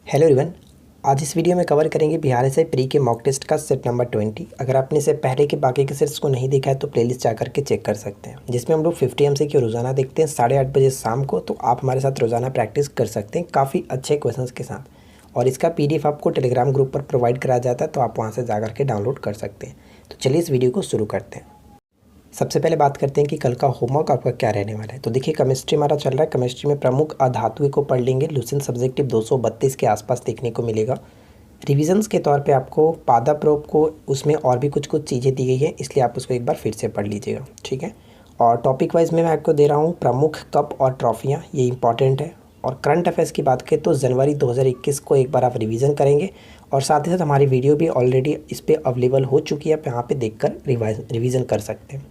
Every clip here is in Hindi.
Hello everyone. आज इस वीडियो में कवर करेंगे बिहार एसआई प्री के मॉक टेस्ट का सेट नंबर 20। अगर आपने इससे पहले के बाकी के सेट्स को नहीं देखा है तो प्लेलिस्ट जा करके चेक कर सकते हैं, जिसमें हम लोग 50 MCQ रोज़ाना देखते हैं 8:30 बजे शाम को। तो आप हमारे साथ रोज़ाना प्रैक्टिस कर सकते हैं काफ़ी अच्छे क्वेश्चंस के साथ, और इसका PDF आपको टेलीग्राम ग्रुप पर प्रोवाइड कराया जाता है, तो आप वहाँ से जा करके डाउनलोड कर सकते हैं। तो चलिए इस वीडियो को शुरू करते हैं। सबसे पहले बात करते हैं कि कल का होमवर्क आपका क्या रहने वाला है। तो देखिए, केमिस्ट्री हमारा चल रहा है। केमिस्ट्री में प्रमुख अधातुओं को पढ़ लेंगे। लुसेंट सब्जेक्टिव 232 के आसपास देखने को मिलेगा। रिविजन्स के तौर पे आपको पादा प्रोब को उसमें और भी कुछ चीज़ें दी गई हैं, इसलिए आप उसको एक बार फिर से पढ़ लीजिएगा, ठीक है। और टॉपिक वाइज में मैं आपको दे रहा हूँ प्रमुख कप और ट्रॉफियाँ, ये इंपॉर्टेंट है। और करंट अफेयर्स की बात करें तो जनवरी 2021 को एक बार आप रिवीजन करेंगे, और साथ ही साथ हमारी वीडियो भी ऑलरेडी इस पर अवेलेबल हो चुकी है, आप यहाँ पे देखकर रिवीजन कर सकते हैं।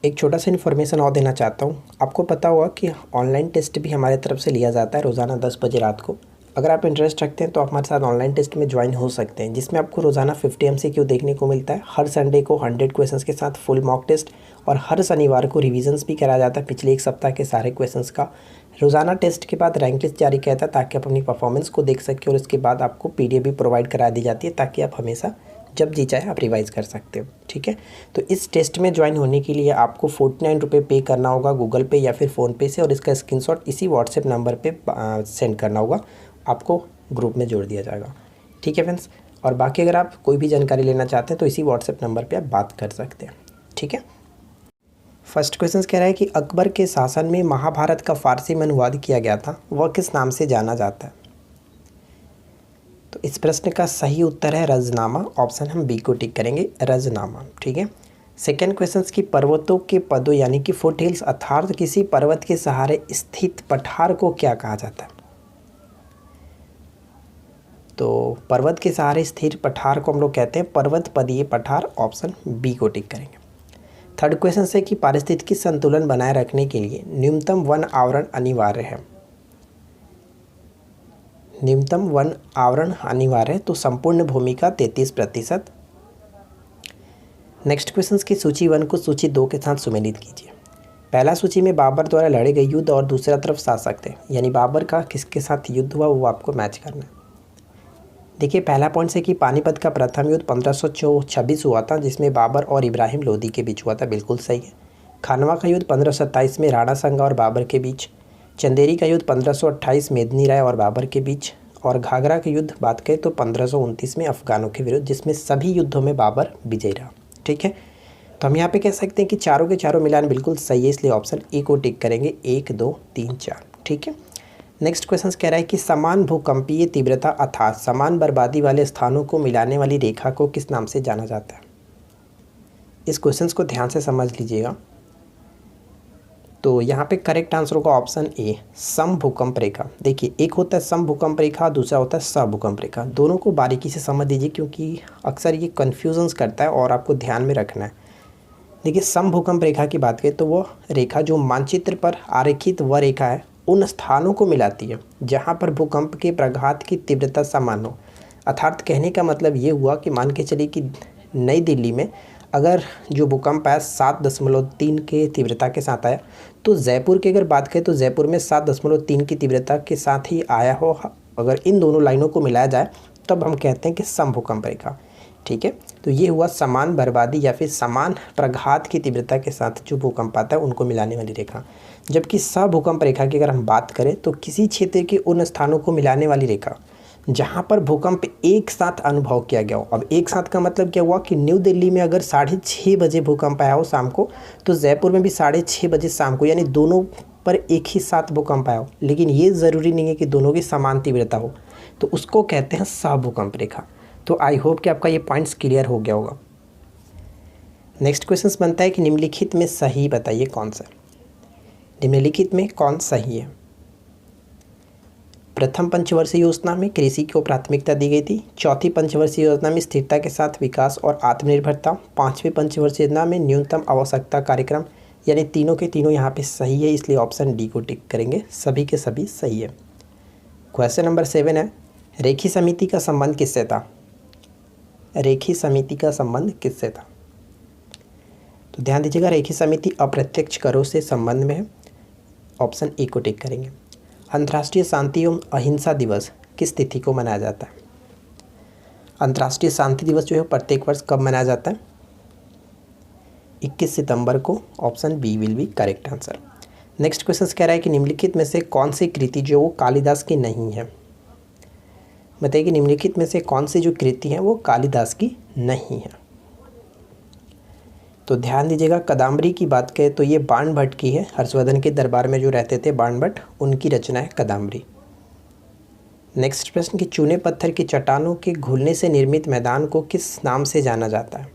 एक छोटा सा इन्फॉर्मेशन और देना चाहता हूँ। आपको पता होगा कि ऑनलाइन टेस्ट भी हमारे तरफ से लिया जाता है रोज़ाना 10 बजे रात को। अगर आप इंटरेस्ट रखते हैं तो आप हमारे साथ ऑनलाइन टेस्ट में ज्वाइन हो सकते हैं, जिसमें आपको रोज़ाना 50 MCQ देखने को मिलता है। हर संडे को 100 क्वेश्चंस के साथ फुल मॉक टेस्ट, और हर शनिवार को रिविजन्स भी कराया जाता है पिछले एक सप्ताह के सारे क्वेश्चंस का। रोज़ाना टेस्ट के बाद रैंक लिस्ट जारी किया जाता है ताकि आप अपनी परफॉर्मेंस को देख सकें, और इसके बाद आपको PDF भी प्रोवाइड करा दी जाती है ताकि आप हमेशा जब जी चाहे आप रिवाइज़ कर सकते हो, ठीक है। तो इस टेस्ट में ज्वाइन होने के लिए आपको 49 रुपये पे करना होगा गूगल पे या फिर फ़ोनपे से, और इसका स्क्रीनशॉट इसी व्हाट्सएप नंबर पे सेंड करना होगा, आपको ग्रुप में जोड़ दिया जाएगा, ठीक है फ्रेंड्स। और बाकी अगर आप कोई भी जानकारी लेना चाहते हैं तो इसी व्हाट्सएप नंबर पे आप बात कर सकते हैं, ठीक है। फर्स्ट क्वेश्चन कह रहा है कि अकबर के शासन में महाभारत का फारसी में अनुवाद किया गया था, वह किस नाम से जाना जाता है। तो इस प्रश्न का सही उत्तर है रजनामा। ऑप्शन हम बी को टिक करेंगे, रजनामा, ठीक है। सेकेंड क्वेश्चन की पर्वतों के पदों यानी कि फुट हिल्स अर्थात किसी पर्वत के सहारे स्थित पठार को क्या कहा जाता है। तो पर्वत के सहारे स्थिर पठार को हम लोग कहते हैं पर्वत पदीय पठार। ऑप्शन बी को टिक करेंगे। थर्ड क्वेश्चन से कि पारिस्थितिकी संतुलन बनाए रखने के लिए न्यूनतम वन आवरण अनिवार्य है। न्यूनतम वन आवरण अनिवार्य है, तो संपूर्ण भूमि का 33%। नेक्स्ट क्वेश्चन की सूची 1 को सूची 2 के साथ सुमेलित कीजिए। पहला सूची में बाबर द्वारा लड़े गए युद्ध और दूसरा तरफ शासक थे, यानी बाबर का किसके साथ युद्ध हुआ वो आपको मैच करना है। देखिए, पहला पॉइंट से कि पानीपत का प्रथम युद्ध 1526 हुआ था, जिसमें बाबर और इब्राहिम लोदी के बीच हुआ था, बिल्कुल सही है। खानवा का युद्ध 1527 में राणा संगा और बाबर के बीच। चंदेरी का युद्ध 1528 मेदिनी राय और बाबर के बीच। और घाघरा के युद्ध बात करें तो 1529 में अफगानों के विरुद्ध, जिसमें सभी युद्धों में बाबर विजयी रहा, ठीक है। तो हम यहाँ पे कह सकते हैं कि चारों के चारों मिलान बिल्कुल सही है, इसलिए ऑप्शन ए को टिक करेंगे। 1 2 3 4, ठीक है। नेक्स्ट क्वेश्चन कह रहा है कि समान भूकंपीय तीव्रता अर्थात समान बर्बादी वाले स्थानों को मिलाने वाली रेखा को किस नाम से जाना जाता है। इस क्वेश्चन को ध्यान से समझ लीजिएगा। तो यहाँ पे करेक्ट आंसर होगा ऑप्शन ए, सम भूकंप रेखा। देखिए, एक होता है सम भूकंप रेखा, दूसरा होता है सभूकंप रेखा। दोनों को बारीकी से समझ लीजिए, क्योंकि अक्सर ये कन्फ्यूजन्स करता है और आपको ध्यान में रखना है। देखिए, सम भूकंप रेखा की बात करें तो वो रेखा जो मानचित्र पर आरेखित वह रेखा है उन स्थानों को मिलाती है जहाँ पर भूकंप के प्रघात की तीव्रता समान हो। अर्थात कहने का मतलब ये हुआ कि मान के चलिए कि नई दिल्ली में अगर जो भूकंप आया 7.3 के तीव्रता के साथ आया, तो जयपुर की अगर बात करें तो जयपुर में 7.3 की तीव्रता के साथ ही आया हो। अगर इन दोनों लाइनों को मिलाया जाए तब हम कहते हैं कि सम भूकंप रेखा, ठीक है। तो ये हुआ समान बर्बादी या फिर समान प्रघात की तीव्रता के साथ जो भूकंप आता है उनको मिलाने वाली रेखा। जबकि सभूकंप रेखा की अगर हम बात करें तो किसी क्षेत्र के उन स्थानों को मिलाने वाली रेखा जहाँ पर भूकंप एक साथ अनुभव किया गया हो। अब एक साथ का मतलब क्या हुआ कि न्यू दिल्ली में अगर 6:30 बजे भूकंप आया हो शाम को, तो जयपुर में भी 6:30 बजे शाम को, यानी दोनों पर एक ही साथ भूकंप आया हो। लेकिन ये ज़रूरी नहीं है कि दोनों की समान तीव्रता हो, तो उसको कहते हैं सभूकंप रेखा। तो आई होप कि आपका ये पॉइंट्स क्लियर हो गया होगा। नेक्स्ट क्वेश्चन बनता है कि निम्नलिखित में सही बताइए कौन सा। निम्नलिखित में कौन सही है। प्रथम पंचवर्षीय योजना में कृषि को प्राथमिकता दी गई थी। चौथी पंचवर्षीय योजना में स्थिरता के साथ विकास और आत्मनिर्भरता। पांचवी पंचवर्षीय योजना में न्यूनतम आवश्यकता कार्यक्रम। यानी तीनों के तीनों यहाँ पे सही है, इसलिए ऑप्शन डी को टिक करेंगे। सभी के सभी सही है। क्वेश्चन नंबर 7 है, रेखी समिति का संबंध किससे था। रेखी समिति का संबंध किससे था। तो ध्यान दीजिएगा, रेखी समिति अप्रत्यक्ष करों से संबंध में है। ऑप्शन ए को टिक करेंगे। अंतर्राष्ट्रीय शांति एवं अहिंसा दिवस किस तिथि को मनाया जाता है? अंतर्राष्ट्रीय शांति दिवस जो है प्रत्येक वर्ष कब मनाया जाता है? 21 सितंबर को। Option B will be correct answer. Next question कह रहा है कि निम्नलिखित में से कौन सी कृति जो वो कालिदास की नहीं है? बताइए कि निम्नलिखित में से कौन सी जो कृति है वो कालिदास की नहीं है? तो ध्यान दीजिएगा, कदम्बरी की बात करें तो ये बाणभट्ट की है। हर्षवर्धन के दरबार में जो रहते थे बाणभट्ट, उनकी रचना है कदम्बरी। नेक्स्ट प्रश्न कि चूने पत्थर की चट्टानों के घुलने से निर्मित मैदान को किस नाम से जाना जाता है?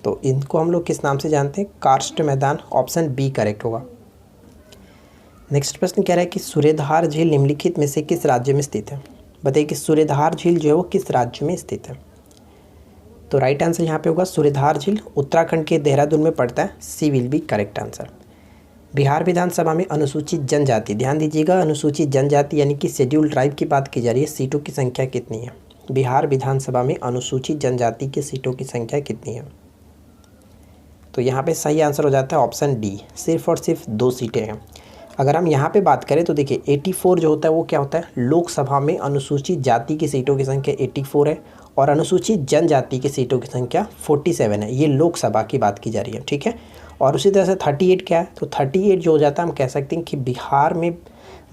तो इनको हम लोग किस नाम से जानते हैं? कार्स्ट मैदान। ऑप्शन बी करेक्ट होगा। नेक्स्ट प्रश्न कह रहा है कि सूर्यधार झील निम्नलिखित में से किस राज्य में स्थित है? बताइए कि सूर्यधार झील जो है वो किस राज्य में स्थित है? तो राइट आंसर यहाँ पे होगा सूर्यधार झील उत्तराखंड के देहरादून में पड़ता है। C will be correct answer. Bihar विधानसभा में अनुसूचित जनजाति, ध्यान दीजिएगा, अनुसूचित जनजाति यानी कि शेड्यूल्ड ट्राइब की बात की जा रही है। सीटों की संख्या कितनी है? बिहार विधानसभा में अनुसूचित जनजाति की सीटों की संख्या कितनी है? तो यहाँ पे सही आंसर हो जाता है ऑप्शन डी, सिर्फ और सिर्फ 2 सीटें हैं। अगर हम यहाँ पे बात करें तो देखिए 84 जो होता है वो क्या होता है? लोकसभा में अनुसूचित जाति की सीटों की संख्या 84 है और अनुसूचित जनजाति की सीटों की संख्या 47 है। ये लोकसभा की बात की जा रही है, ठीक है। और उसी तरह से 38 क्या है? तो 38 जो हो जाता है, हम कह सकते हैं कि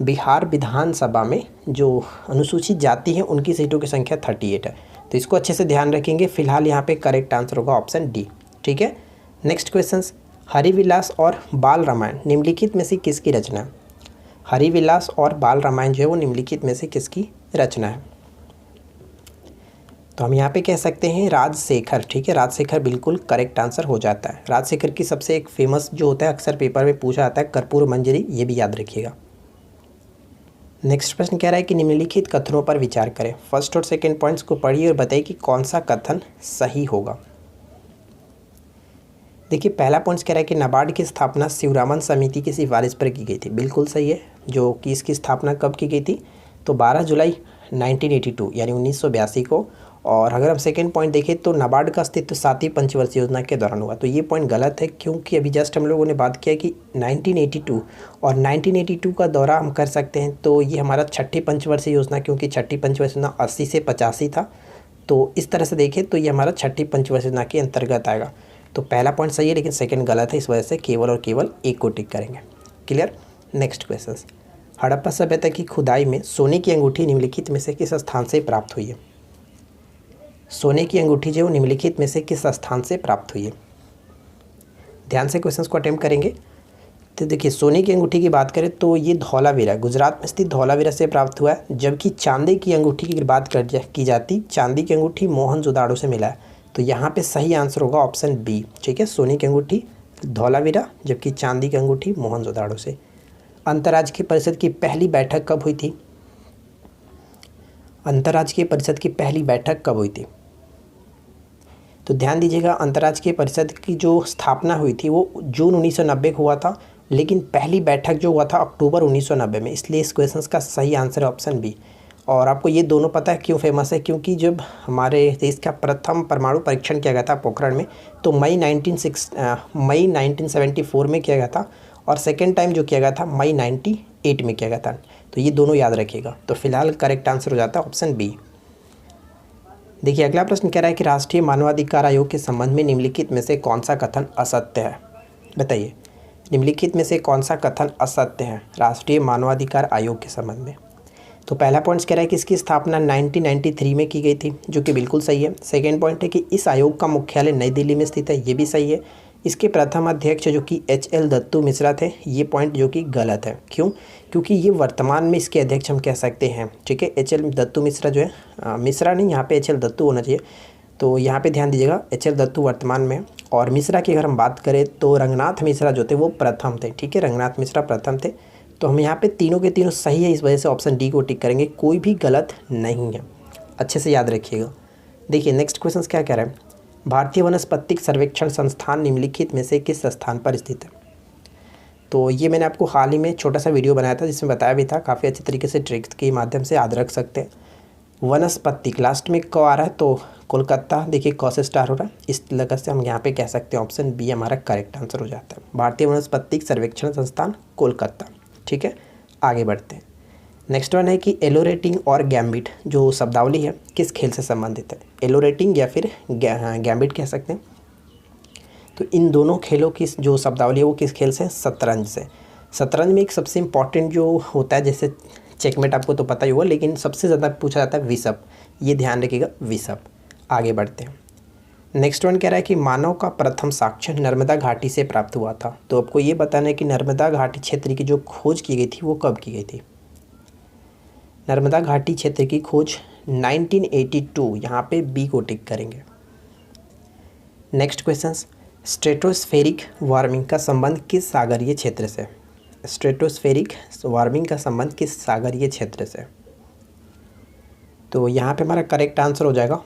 बिहार विधानसभा में जो अनुसूचित जाति है उनकी सीटों की संख्या 38 है। तो इसको अच्छे से ध्यान रखेंगे। फिलहाल यहाँ पे करेक्ट आंसर होगा ऑप्शन डी, ठीक है। नेक्स्ट क्वेश्चन, हरिविलास और बाल रामायण निम्नलिखित में से किसकी रचना है? हरिविलास और बाल रामायण जो है वो निम्नलिखित में से किसकी रचना है? तो हम यहाँ पे कह सकते हैं राजशेखर, ठीक है। राजशेखर बिल्कुल करेक्ट आंसर हो जाता है। राजशेखर की सबसे एक फेमस जो होता है, अक्सर पेपर में पूछा जाता है, कर्पूर मंजरी, ये भी याद रखिएगा। नेक्स्ट प्रश्न कह रहा है कि निम्नलिखित कथनों पर विचार करें। फर्स्ट और सेकंड पॉइंट्स को पढ़िए और बताइए कि कौन सा कथन सही होगा। देखिए पहला पॉइंट कह रहा है कि नाबार्ड की स्थापना शिवरामन समिति की सिफारिश पर की गई थी। बिल्कुल सही है। जो कि इसकी स्थापना कब की गई थी? तो 12 जुलाई 1982 यानी 1982 को। और अगर हम सेकंड पॉइंट देखें तो नाबार्ड का अस्तित्व 7वीं पंचवर्षीय योजना के दौरान हुआ। तो ये पॉइंट गलत है, क्योंकि अभी जस्ट हम लोगों ने बात किया कि 1982 और 1982 का दौरा हम कर सकते हैं। तो ये हमारा 6ठी पंचवर्षीय योजना, क्योंकि 6ठी पंचवर्षीय योजना 80 से 85 था। तो इस तरह से देखें तो ये हमारा 6ठी पंचवर्षीय योजना के अंतर्गत आएगा। तो पहला पॉइंट सही है लेकिन सेकंड गलत है, इस वजह से केवल और केवल एक को टिक करेंगे। क्लियर। नेक्स्ट क्वेश्चन, हड़प्पा सभ्यता की खुदाई में सोने की अंगूठी निम्नलिखित में से किस स्थान से प्राप्त हुई है? सोने की अंगूठी जो निम्नलिखित में से किस स्थान से प्राप्त हुई है? ध्यान से क्वेश्चंस को अटेम्प्ट करेंगे। तो देखिए सोने की अंगूठी की बात करें तो ये धौलावीरा, गुजरात में स्थित धौलावीरा से प्राप्त हुआ है। जबकि चांदी की अंगूठी की बात की जाती, चांदी की अंगूठी मोहनजोदाड़ो से मिला है। तो यहाँ पे सही आंसर होगा ऑप्शन बी, ठीक है। सोने की अंगूठी धौलावीरा, जबकि चांदी की अंगूठी मोहनजोदाड़ो से। अंतर्राज्यीय परिषद की पहली बैठक कब हुई थी? अंतर्राज्यीय परिषद की पहली बैठक कब हुई थी? तो ध्यान दीजिएगा, अंतर्राज्यीय परिषद की जो स्थापना हुई थी वो जून 1990 को हुआ था, लेकिन पहली बैठक जो हुआ था अक्टूबर 1990 में। इसलिए इस क्वेश्चन का सही आंसर है ऑप्शन बी। और आपको ये दोनों पता है क्यों फेमस है? क्योंकि जब हमारे देश का प्रथम परमाणु परीक्षण किया गया था पोखरण में, तो मई 1974 में किया गया था, और सेकेंड टाइम जो किया गया था मई 98 में किया गया था। तो ये दोनों याद रखिएगा। तो फिलहाल करेक्ट आंसर हो जाता है ऑप्शन बी। देखिए अगला प्रश्न कह रहा है कि राष्ट्रीय मानवाधिकार आयोग के संबंध में निम्नलिखित में से कौन सा कथन असत्य है? बताइए, निम्नलिखित में से कौन सा कथन असत्य है राष्ट्रीय मानवाधिकार आयोग के संबंध में? तो पहला पॉइंट कह रहा है कि इसकी स्थापना 1993 में की गई थी, जो कि बिल्कुल सही है। सेकेंड पॉइंट है कि इस आयोग का मुख्यालय नई दिल्ली में स्थित है, ये भी सही है। इसके प्रथम अध्यक्ष जो कि एच.एल. दत्तू मिश्रा थे, ये पॉइंट जो कि गलत है। क्यों? क्योंकि ये वर्तमान में इसके अध्यक्ष हम कह सकते हैं, ठीक है। एच.एल. दत्तू मिश्रा जो है, मिश्रा नहीं, यहाँ पे एच.एल. दत्तू होना चाहिए। तो यहाँ पे ध्यान दीजिएगा, एच.एल. दत्तू वर्तमान में। और मिश्रा की अगर हम बात करें तो रंगनाथ मिश्रा जो थे वो प्रथम थे, ठीक है। रंगनाथ मिश्रा प्रथम थे। तो हम यहाँ पे तीनों के तीनों सही है, इस वजह से ऑप्शन डी को टिक करेंगे, कोई भी गलत नहीं है। अच्छे से याद रखिएगा। देखिए नेक्स्ट क्वेश्चन क्या कह रहा है? भारतीय वनस्पतिक सर्वेक्षण संस्थान निम्नलिखित में से किस स्थान पर स्थित है? तो ये मैंने आपको हाल ही में छोटा सा वीडियो बनाया था जिसमें बताया भी था, काफ़ी अच्छे तरीके से ट्रिक्स के माध्यम से याद रख सकते हैं। वनस्पतिक लास्ट में क आ रहा है तो कोलकाता, देखिए क से स्टार हो रहा है, इस लगत से हम यहाँ पे कह सकते हैं ऑप्शन बी हमारा करेक्ट आंसर हो जाता है। भारतीय वनस्पतिक सर्वेक्षण संस्थान कोलकाता, ठीक है। आगे बढ़ते हैं। नेक्स्ट वन है कि एलोरेटिंग और गैम्बिट जो शब्दावली है किस खेल से संबंधित है? एलोरेटिंग या फिर गैम्बिट कह सकते हैं। तो इन दोनों खेलों की जो शब्दावली है वो किस खेल से? शतरंज से। शतरंज में एक सबसे इम्पॉर्टेंट जो होता है, जैसे चेकमेट आपको तो पता ही होगा, लेकिन सबसे ज़्यादा पूछा जाता है विशप, ये ध्यान रखिएगा विशप। आगे बढ़ते हैं। नेक्स्ट वन कह रहा है कि मानव का प्रथम साक्ष्य नर्मदा घाटी से प्राप्त हुआ था। तो आपको ये बताना है कि नर्मदा घाटी क्षेत्र की जो खोज की गई थी वो कब की गई थी? नर्मदा घाटी क्षेत्र की खोज 1982, यहाँ पे बी को टिक करेंगे। नेक्स्ट क्वेश्चन, स्ट्रेटोस्फेरिक वार्मिंग का संबंध किस सागरीय क्षेत्र से? स्ट्रेटोस्फेरिक वार्मिंग का संबंध किस सागरीय क्षेत्र से? तो यहाँ पे हमारा करेक्ट आंसर हो जाएगा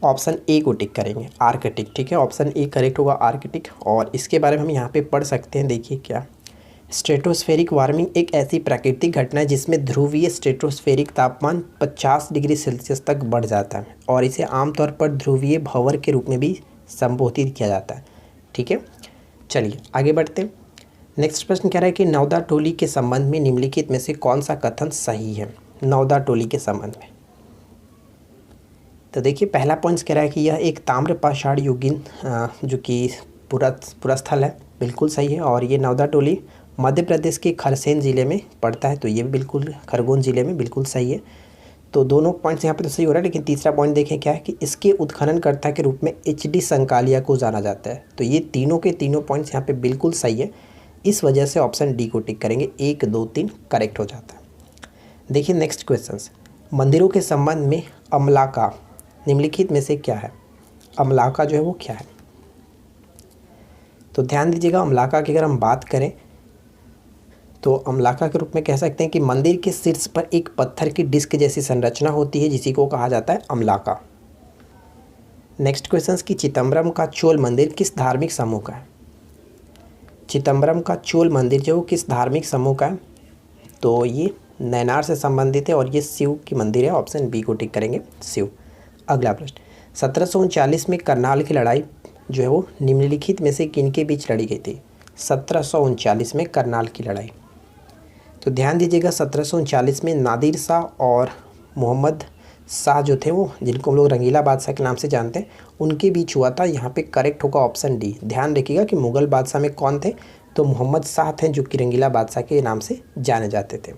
ऑप्शन ए को टिक करेंगे, आर्कटिक। ठीक है, ऑप्शन ए करेक्ट होगा, आर्कटिक। और इसके बारे में हम यहाँ पे पढ़ सकते हैं, देखिए क्या। स्ट्रेटोस्फेरिक वार्मिंग एक ऐसी प्राकृतिक घटना है जिसमें ध्रुवीय स्ट्रेटोस्फेरिक तापमान 50 डिग्री सेल्सियस तक बढ़ जाता है और इसे आमतौर पर ध्रुवीय भंवर के रूप में भी संबोधित किया जाता है। ठीक है, चलिए आगे बढ़ते हैं। नेक्स्ट प्रश्न कह रहा है कि नवदा टोली के संबंध में निम्नलिखित में से कौन सा कथन सही है? नवदा टोली के संबंध में तो देखिए पहला पॉइंट कह रहा है कि यह एक ताम्र पाषाण युगीन जो कि पुरस्थल है, बिल्कुल सही है। और ये नवदा टोली मध्य प्रदेश के खरसेन ज़िले में पड़ता है, तो ये भी बिल्कुल खरगोन ज़िले में, बिल्कुल सही है। तो दोनों पॉइंट्स यहाँ पे तो सही हो रहा है, लेकिन तीसरा पॉइंट देखें क्या है कि इसके उत्खननकर्ता के रूप में HD संकालिया को जाना जाता है। तो ये तीनों के तीनों पॉइंट्स यहाँ पे बिल्कुल सही है, इस वजह से ऑप्शन डी को टिक करेंगे। 1, 2, 3 करेक्ट हो जाता है। देखिए नेक्स्ट क्वेश्चन, मंदिरों के संबंध में अमलाका निम्नलिखित में से क्या है? अमलाका जो है वो क्या है? तो ध्यान दीजिएगा, अमलाका की अगर हम बात करें तो अमलाका के रूप में कह सकते हैं कि मंदिर के शीर्ष पर एक पत्थर की डिस्क जैसी संरचना होती है, जिसी को कहा जाता है अमलाका। नेक्स्ट क्वेश्चन कि चिदम्बरम का चोल मंदिर किस धार्मिक समूह का है? चिदम्बरम का चोल मंदिर जो किस धार्मिक समूह का है? तो ये नैनार से संबंधित है और ये शिव की मंदिर है, ऑप्शन बी को टिक करेंगे, शिव। अगला प्रश्न, 1739 में करनाल की लड़ाई जो है वो निम्नलिखित में से किनके बीच लड़ी गई थी? 1739 में करनाल की लड़ाई। तो ध्यान दीजिएगा 1739 में नादिर शाह और मोहम्मद शाह जो थे वो, जिनको हम लोग रंगीला बादशाह के नाम से जानते हैं, उनके बीच हुआ था। यहाँ पे करेक्ट होगा ऑप्शन डी। ध्यान रखिएगा कि मुग़ल बादशाह में कौन थे? तो मोहम्मद शाह थे, जो कि रंगीला बादशाह के नाम से जाने जाते थे।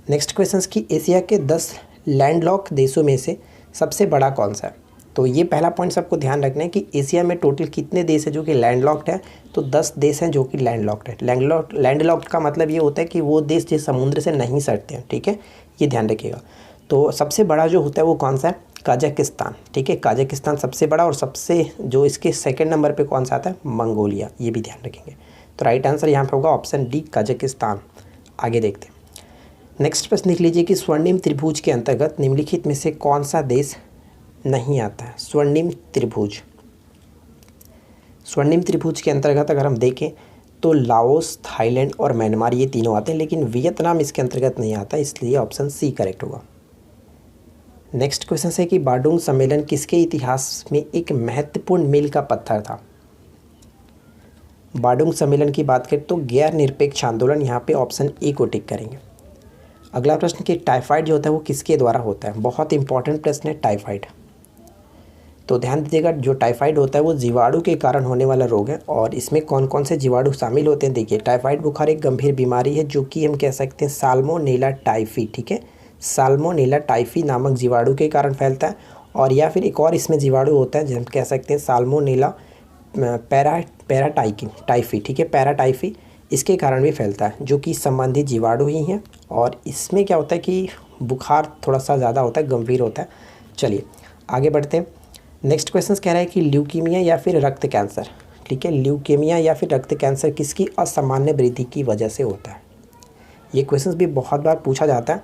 नेक्स्ट क्वेश्चन कि एशिया के 10 लैंडलॉक देशों में से सबसे बड़ा कौन सा है? तो ये पहला पॉइंट सबको ध्यान रखना है कि एशिया में टोटल कितने देश हैं जो कि लैंडलॉक्ड है? तो 10 देश हैं जो कि लैंडलॉक्ड है। लैंडलॉक्ड का मतलब ये होता है कि वो देश जो समुद्र से नहीं सटते हैं। ठीक है, ये ध्यान रखिएगा। तो सबसे बड़ा जो होता है वो कौन सा है? कजाकिस्तान। ठीक है, कजाकिस्तान सबसे बड़ा, और सबसे जो इसके सेकंड नंबर पे कौन सा आता है? मंगोलिया। ये भी ध्यान रखेंगे। तो राइट आंसर यहाँ पे होगा ऑप्शन डी, कजाकिस्तान। आगे देखते हैं। नेक्स्ट प्रश्न लिख लीजिए कि स्वर्णिम त्रिभुज के अंतर्गत निम्नलिखित में से कौन सा देश नहीं आता है? स्वर्णिम त्रिभुज। स्वर्णिम त्रिभुज के अंतर्गत अगर हम देखें तो लाओस, थाईलैंड और म्यांमार ये तीनों आते हैं, लेकिन वियतनाम इसके अंतर्गत नहीं आता, इसलिए ऑप्शन सी करेक्ट होगा। नेक्स्ट क्वेश्चन है कि बाडुंग सम्मेलन किसके इतिहास में एक महत्वपूर्ण मील का पत्थर था? बाडुंग सम्मेलन की बात करें तो गैर निरपेक्ष आंदोलन, यहाँ पे ऑप्शन ए को टिक करेंगे। अगला प्रश्न कि टाइफाइड जो होता है वो किसके द्वारा होता है? बहुत इंपॉर्टेंट प्रश्न है टाइफाइड। तो ध्यान दीजिएगा, जो टाइफाइड होता है वो जीवाणु के कारण होने वाला रोग है। और इसमें कौन कौन से जीवाणु शामिल होते हैं? देखिए, टाइफाइड बुखार एक गंभीर बीमारी है जो कि हम कह सकते हैं साल्मोनेला टाइफी। ठीक है, साल्मोनेला टाइफी नामक जीवाणु के कारण फैलता है। और या फिर एक और इसमें जीवाणु होता है जो हम कह सकते हैं साल्मोनेला पैराटाइकी टाइफी। ठीक है, पैराटाइफी इसके कारण भी फैलता है, जो कि संबंधित जीवाणु ही हैं। और इसमें क्या होता है कि बुखार थोड़ा सा ज़्यादा होता है, गंभीर होता है। चलिए आगे बढ़ते हैं। नेक्स्ट क्वेश्चन कह रहा है कि ल्यूकीमिया या फिर रक्त कैंसर। ठीक है, ल्यूकेमिया या फिर रक्त कैंसर किसकी असामान्य वृद्धि की वजह से होता है? ये क्वेश्चन भी बहुत बार पूछा जाता है,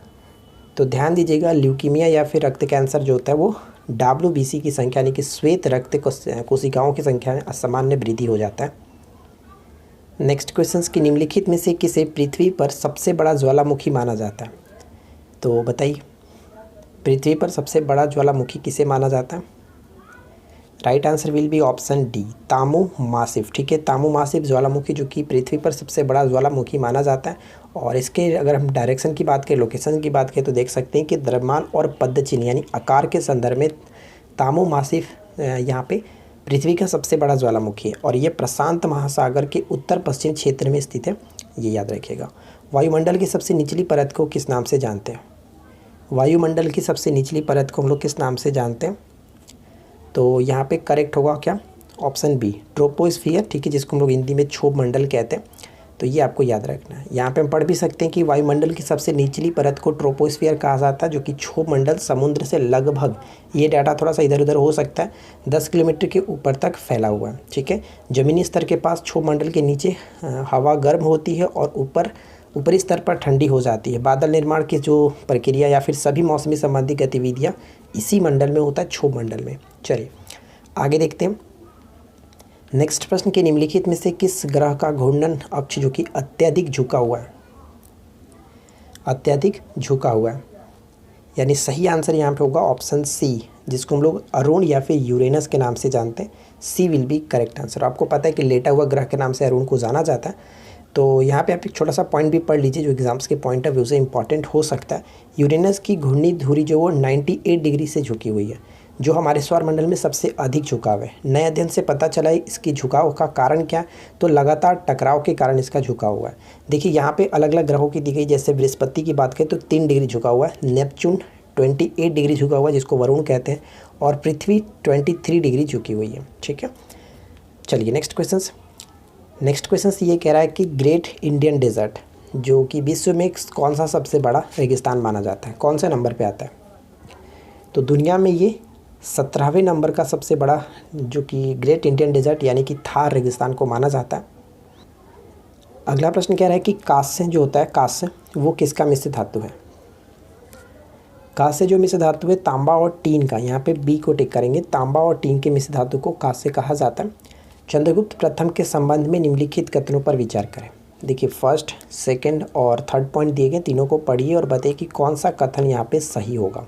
तो ध्यान दीजिएगा। ल्यूकीमिया या फिर रक्त कैंसर जो होता है वो WBC की संख्या यानी कि श्वेत रक्त कोशिकाओं की संख्या में असामान्य वृद्धि हो जाता है। नेक्स्ट क्वेश्चन कि निम्नलिखित में से किसे पृथ्वी पर सबसे बड़ा ज्वालामुखी माना जाता है? तो बताइए, पृथ्वी पर सबसे बड़ा ज्वालामुखी किसे माना जाता है? Right answer will be option D, Tamu massive. ठीक है, तामू मासिव ज्वालामुखी जो कि पृथ्वी पर सबसे बड़ा ज्वालामुखी माना जाता है। और इसके अगर हम डायरेक्शन की बात करें, लोकेशन की बात करें, तो देख सकते हैं कि द्रव्यमान और पद्चिन्ह यानी आकार के संदर्भ में तामू मासिव यहाँ पे पृथ्वी का सबसे बड़ा ज्वालामुखी है और ये प्रशांत महासागर के उत्तर पश्चिम क्षेत्र में स्थित है, ये याद रखिएगा। वायुमंडल की सबसे निचली परत को किस नाम से जानते हैं? वायुमंडल की सबसे निचली परत को हम लोग किस नाम से जानते हैं? तो यहाँ पे करेक्ट होगा क्या? Option B, troposphere. ठीक है, जिसको हम लोग हिंदी में क्षोभ मंडल कहते हैं। तो ये आपको याद रखना है। यहाँ पे हम पढ़ भी सकते हैं कि वायुमंडल की सबसे निचली परत को ट्रोपोस्फियर कहा जाता है, जो कि क्षोभ मंडल समुद्र से लगभग, ये डाटा थोड़ा सा इधर उधर हो सकता है, 10 किलोमीटर के ऊपर तक फैला हुआ है। ठीक है, ज़मीनी स्तर के पास क्षोभ मंडल के नीचे हवा गर्म होती है और ऊपरी स्तर पर ठंडी हो जाती है। बादल निर्माण की जो प्रक्रिया या फिर सभी मौसमी संबंधी गतिविधियाँ इसी मंडल में होता है, क्षोभ मंडल में। चलिए आगे देखते हैं। नेक्स्ट प्रश्न के निम्नलिखित में से किस ग्रह का घूर्णन अक्ष जो कि अत्यधिक झुका हुआ है? अत्यधिक झुका हुआ है, यानी सही आंसर यहाँ पे होगा ऑप्शन सी, जिसको हम लोग अरुण या फिर यूरेनस के नाम से जानते हैं। सी विल बी करेक्ट आंसर। आपको पता है कि लेटा हुआ ग्रह के नाम से अरुण को जाना जाता है। तो यहाँ पे आप एक छोटा सा पॉइंट भी पढ़ लीजिए जो एग्जाम्स के पॉइंट ऑफ व्यू से इंपॉर्टेंट हो सकता है। यूरेनस की घूर्णी धुरी जो वो 98 डिग्री से झुकी हुई है, जो हमारे सौरमंडल में सबसे अधिक झुकाव है। नए अध्ययन से पता चला है इसकी झुकाव का कारण क्या है, तो लगातार टकराव के कारण इसका झुकाव हुआ है। देखिए यहाँ पे अलग अलग ग्रहों की दी गई, जैसे बृहस्पति की बात करें तो 3 डिग्री झुका हुआ है, नेपच्यून 28 डिग्री झुका हुआ है जिसको वरुण कहते हैं, और पृथ्वी 23 डिग्री झुकी हुई है। ठीक है, चलिए नेक्स्ट क्वेश्चन ये कह रहा है कि ग्रेट इंडियन डेजर्ट जो कि विश्व में कौन सा सबसे बड़ा रेगिस्तान माना जाता है, कौन से नंबर पे आता है? तो दुनिया में ये 17वें नंबर का सबसे बड़ा जो कि ग्रेट इंडियन डेजर्ट यानी कि थार रेगिस्तान को माना जाता है। अगला प्रश्न कह रहा है कि कांस्य जो होता है, कांस्य वो किसका मिश्र धातु है? कांस्य जो मिश्र धातु है तांबा और टीन का, यहाँ पे बी को टिक करेंगे। तांबा और टीन के मिश्र धातु को कांस्य कहा जाता है। चंद्रगुप्त प्रथम के संबंध में निम्नलिखित कथनों पर विचार करें। देखिए फर्स्ट, सेकंड और थर्ड पॉइंट दिए गए, तीनों को पढ़िए और बताइए कि कौन सा कथन यहाँ पे सही होगा।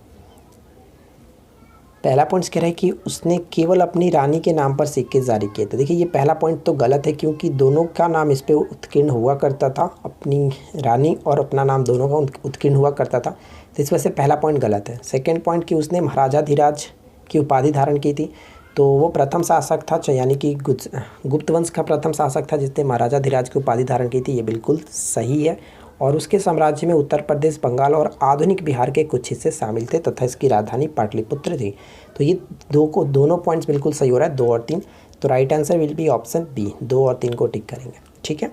पहला पॉइंट कह रहा है कि उसने केवल अपनी रानी के नाम पर सिक्के जारी किए थे। देखिए ये पहला पॉइंट तो गलत है, क्योंकि दोनों का नाम इस पर उत्कीर्ण हुआ करता था, अपनी रानी और अपना नाम दोनों का उत्कीर्ण हुआ करता था, तो इस वजह से पहला पॉइंट गलत है। सेकंड पॉइंट कि उसने महाराजाधिराज की उपाधि धारण की थी, तो वो प्रथम शासक था, यानी कि गुप्त वंश का प्रथम शासक था जिसने महाराजाधिराज की उपाधि धारण की थी, ये बिल्कुल सही है। और उसके साम्राज्य में उत्तर प्रदेश, बंगाल और आधुनिक बिहार के कुछ हिस्से शामिल थे तथा इसकी राजधानी पाटलिपुत्र थी। तो ये दोनों पॉइंट्स बिल्कुल सही हो रहा है, 2 और 3। तो right answer will be option B, 2 और 3 को टिक करेंगे। ठीक है,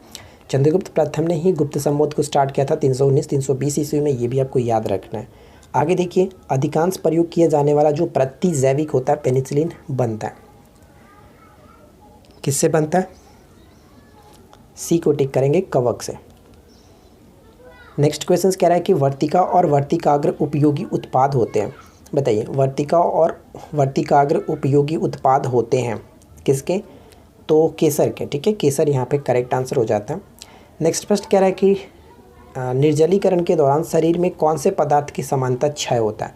चंद्रगुप्त प्रथम ने ही गुप्त संवत को स्टार्ट किया था 319-320 ईस्वी में, ये भी आपको याद रखना है। आगे देखिए, अधिकांश प्रयोग किया जाने वाला जो प्रतिजैविक होता है पेनिसिलिन बनता है, किससे बनता है? सी को टिक करेंगे, कवक से। नेक्स्ट क्वेश्चन कह रहा है कि वर्तिका और वर्तिकाग्र उपयोगी उत्पाद होते हैं। बताइए, वर्तिका और वर्तिकाग्र उपयोगी उत्पाद होते हैं किसके? तो केसर के। ठीक है, केसर यहाँ पे करेक्ट आंसर हो जाता है। नेक्स्ट प्रश्न कह रहा है कि निर्जलीकरण के दौरान शरीर में कौन से पदार्थ की समानता क्षय होता है?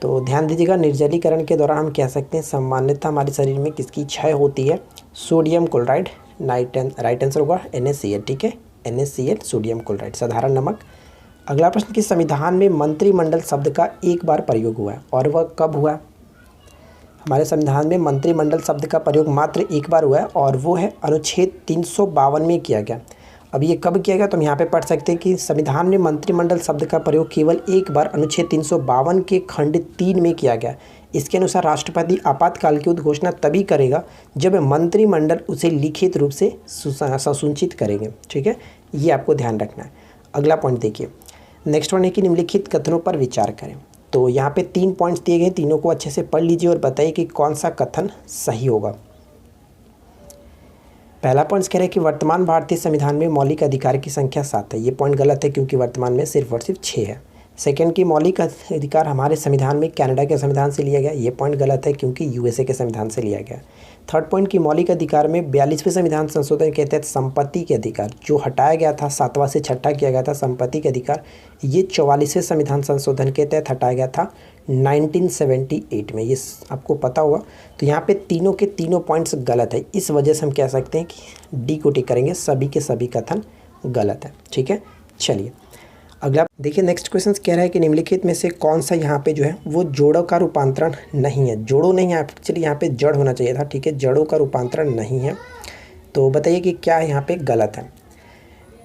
तो ध्यान दीजिएगा, निर्जलीकरण के दौरान हम कह सकते हैं सामान्यतः हमारे शरीर में किसकी क्षय होती है? Sodium chloride. राइट आंसर होगा NaCl। ठीक है, NaCl सोडियम क्लोराइड, साधारण नमक। अगला प्रश्न कि संविधान में मंत्रिमंडल शब्द का एक बार प्रयोग हुआ है, और वह कब हुआ है? हमारे संविधान में मंत्रिमंडल शब्द का प्रयोग मात्र एक बार हुआ है, और वो है अनुच्छेद 352 में किया गया। अब ये कब किया गया? तो हम यहाँ पे पढ़ सकते हैं कि संविधान में मंत्रिमंडल शब्द का प्रयोग केवल एक बार अनुच्छेद 352 के खंड 3 में किया गया। इसके अनुसार राष्ट्रपति आपातकाल की घोषणा तभी करेगा जब मंत्रिमंडल उसे लिखित रूप से सुसूचित करेंगे। ठीक है, ये आपको ध्यान रखना है। अगला पॉइंट देखिए, नेक्स्ट वन है कि निम्नलिखित कथनों पर विचार करें। तो यहाँ पे 3 पॉइंट्स दिए गए, तीनों को अच्छे से पढ़ लीजिए और बताइए कि कौन सा कथन सही होगा। पहला पॉइंट कह रहे हैं कि वर्तमान भारतीय संविधान में मौलिक अधिकार की संख्या 7 है। ये पॉइंट गलत है, क्योंकि वर्तमान में सिर्फ और सिर्फ 6 है। सेकंड की मौलिक अधिकार हमारे संविधान में कनाडा के संविधान से लिया गया। ये पॉइंट गलत है, क्योंकि USA के संविधान से लिया गया। थर्ड पॉइंट की मौलिक अधिकार में 42वें संविधान संशोधन के तहत संपत्ति के अधिकार जो हटाया गया था, 7वां से 6ठा किया गया था संपत्ति के अधिकार, ये 44वें संविधान संशोधन के तहत हटाया गया था 1978 में। ये आपको पता होगा। तो यहाँ पे तीनों के तीनों पॉइंट्स गलत है, इस वजह से हम कह सकते हैं कि डी को टिक करेंगे, सभी के सभी कथन गलत है। ठीक है, चलिए अगला देखिए। नेक्स्ट क्वेश्चन कह रहा है कि निम्नलिखित में से कौन सा यहाँ पे जो है वो जोड़ों का रूपांतरण नहीं है। जोड़ों नहीं है, एक्चुअली यहाँ पे जड़ होना चाहिए था। ठीक है, जड़ों का रूपांतरण नहीं है। तो बताइए कि क्या यहाँ पे गलत है।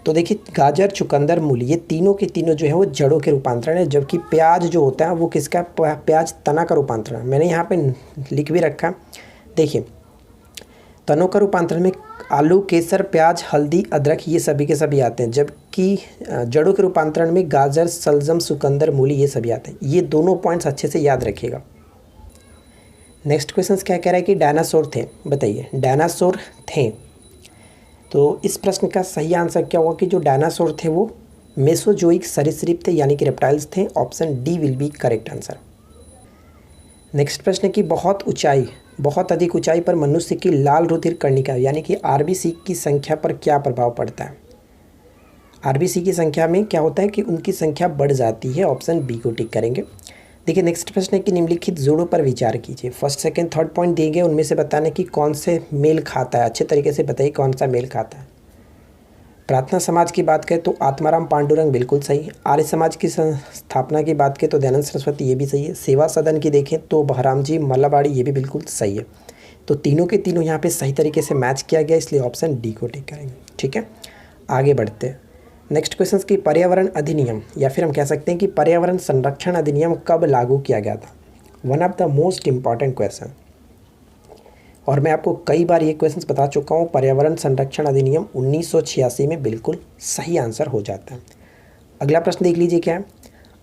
तो देखिए गाजर, चुकंदर, मूली, ये तीनों के तीनों जो है वो जड़ों के रूपांतरण है, जबकि प्याज जो होता है वो किसका, प्याज तना का रूपांतरण है। मैंने यहाँ पे लिख भी रखा, देखिए तनों का रूपांतरण में आलू, केसर, प्याज, हल्दी, अदरक ये सभी के सभी आते हैं, जबकि जड़ों के रूपांतरण में गाजर, सलजम, चुकंदर, मूली ये सभी आते हैं। ये दोनों पॉइंट्स अच्छे से याद रखिएगा। नेक्स्ट क्वेश्चन क्या कह रहा है कि डायनासोर थे। बताइए डायनासोर थे, तो इस प्रश्न का सही आंसर क्या होगा कि जो डायनासोर थे वो मेसोजोइक सरीसृप थे, यानी कि रेप्टाइल्स थे। Option D will be correct answer. Next प्रश्न की बहुत अधिक ऊंचाई पर मनुष्य की लाल रुधिर कणिका यानी कि आरबीसी की संख्या पर क्या प्रभाव पड़ता है। आरबीसी की संख्या में क्या होता है कि उनकी संख्या बढ़ जाती है। ऑप्शन बी को टिक करेंगे। देखिए नेक्स्ट प्रश्न है कि निम्नलिखित जोड़ों पर विचार कीजिए। फर्स्ट, सेकंड, थर्ड पॉइंट दिए गए, उनमें से बताने कि कौन से मेल खाता है। अच्छे तरीके से बताइए कौन सा मेल खाता है। प्रार्थना समाज की बात करें तो आत्माराम पांडुरंग बिल्कुल सही। आर्य समाज की स्थापना की बात करें तो दयानंद सरस्वती, ये भी सही है। सेवा सदन की देखें तो बहराम जी मल्लाबाड़ी, ये भी बिल्कुल सही है। तो तीनों के तीनों यहाँ पे सही तरीके से मैच किया गया, इसलिए ऑप्शन डी को टिक करेंगे। ठीक है, आगे बढ़ते हैं। नेक्स्ट क्वेश्चन की पर्यावरण अधिनियम या फिर हम कह सकते हैं कि पर्यावरण संरक्षण अधिनियम कब लागू किया गया था। One of the most important question, और मैं आपको कई बार ये क्वेश्चंस बता चुका हूँ। पर्यावरण संरक्षण अधिनियम 1986 में बिल्कुल सही आंसर हो जाता है। अगला प्रश्न देख लीजिए क्या है।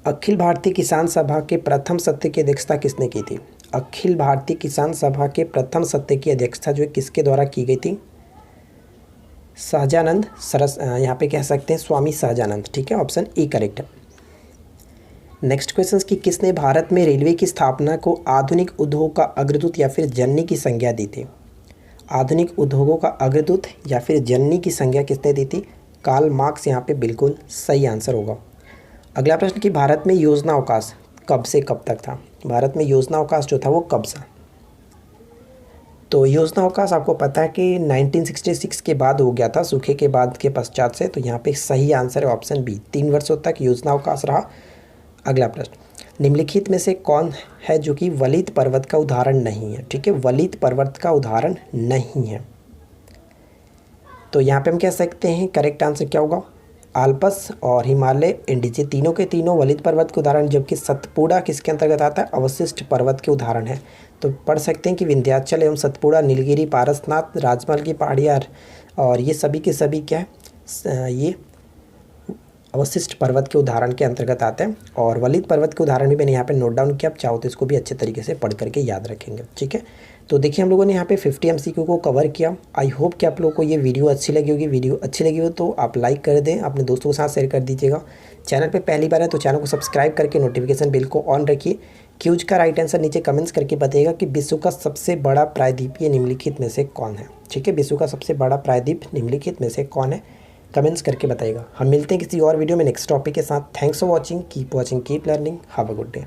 अखिल भारतीय किसान सभा के प्रथम सत्र की अध्यक्षता किसने की थी। अखिल भारतीय किसान सभा के प्रथम सत्र की अध्यक्षता जो है किसके द्वारा की गई थी। सहजानंद यहाँ पे कह सकते हैं स्वामी सहजानंद। ठीक है, ऑप्शन ए करेक्ट है। नेक्स्ट क्वेश्चन की किसने भारत में रेलवे की स्थापना को आधुनिक उद्योग का अग्रदूत या फिर जननी की संज्ञा दी थी। आधुनिक उद्योगों का अग्रदूत या फिर जननी की संज्ञा किसने दी थी। कार्ल मार्क्स यहाँ पे बिल्कुल सही आंसर होगा। अगला प्रश्न कि भारत में योजना अवकाश कब से कब तक था। भारत में योजना अवकाश जो था वो कब से, तो योजना अवकाश आपको पता है कि 1966 के बाद हो गया था, सूखे के बाद के पश्चात से। तो यहाँ पे सही आंसर है ऑप्शन बी, 3 वर्षों तक योजना अवकाश रहा। अगला प्रश्न, निम्नलिखित में से कौन है जो कि वलित पर्वत का उदाहरण नहीं है। ठीक है, वलित पर्वत का उदाहरण नहीं है। तो यहाँ पे हम कह सकते हैं करेक्ट आंसर क्या होगा, आल्पस और हिमालय, इंडिज, तीनों के तीनों वलित पर्वत के उदाहरण, जबकि सतपुड़ा किसके अंतर्गत आता है, अवशिष्ट पर्वत के उदाहरण है। तो पढ़ सकते हैं कि विंध्याचल एवं सतपुड़ा, नीलगिरी, पारसनाथ, राजमहल की पहाड़ियाँ और ये सभी के सभी क्या है, ये अवशिष्ट पर्वत के उदाहरण के अंतर्गत आते हैं। और वलित पर्वत के उदाहरण भी मैंने यहाँ पे नोट डाउन किया, आप चाहो तो इसको भी अच्छे तरीके से पढ़ करके याद रखेंगे। ठीक है, तो देखिए हम लोगों ने यहाँ पे 50 MCQ को कवर किया। आई होप कि आप लोगों को ये वीडियो अच्छी लगी होगी। वीडियो अच्छी लगी हो तो आप लाइक कर दें, अपने दोस्तों के साथ शेयर कर दीजिएगा। चैनल पर पहली बार है तो चैनल को सब्सक्राइब करके नोटिफिकेशन बिल को ऑन रखिए। क्यूज का राइट आंसर नीचे कमेंट्स करके बताइएगा कि विश्व का सबसे बड़ा प्रायद्वीपीय निम्नलिखित में से कौन है। ठीक है, विश्व का सबसे बड़ा प्रायद्वीप निम्नलिखित में से कौन है, कमेंट्स करके बताइएगा। हम मिलते हैं किसी और वीडियो में नेक्स्ट टॉपिक के साथ। Thanks for watching, keep watching, keep learning, have a good day.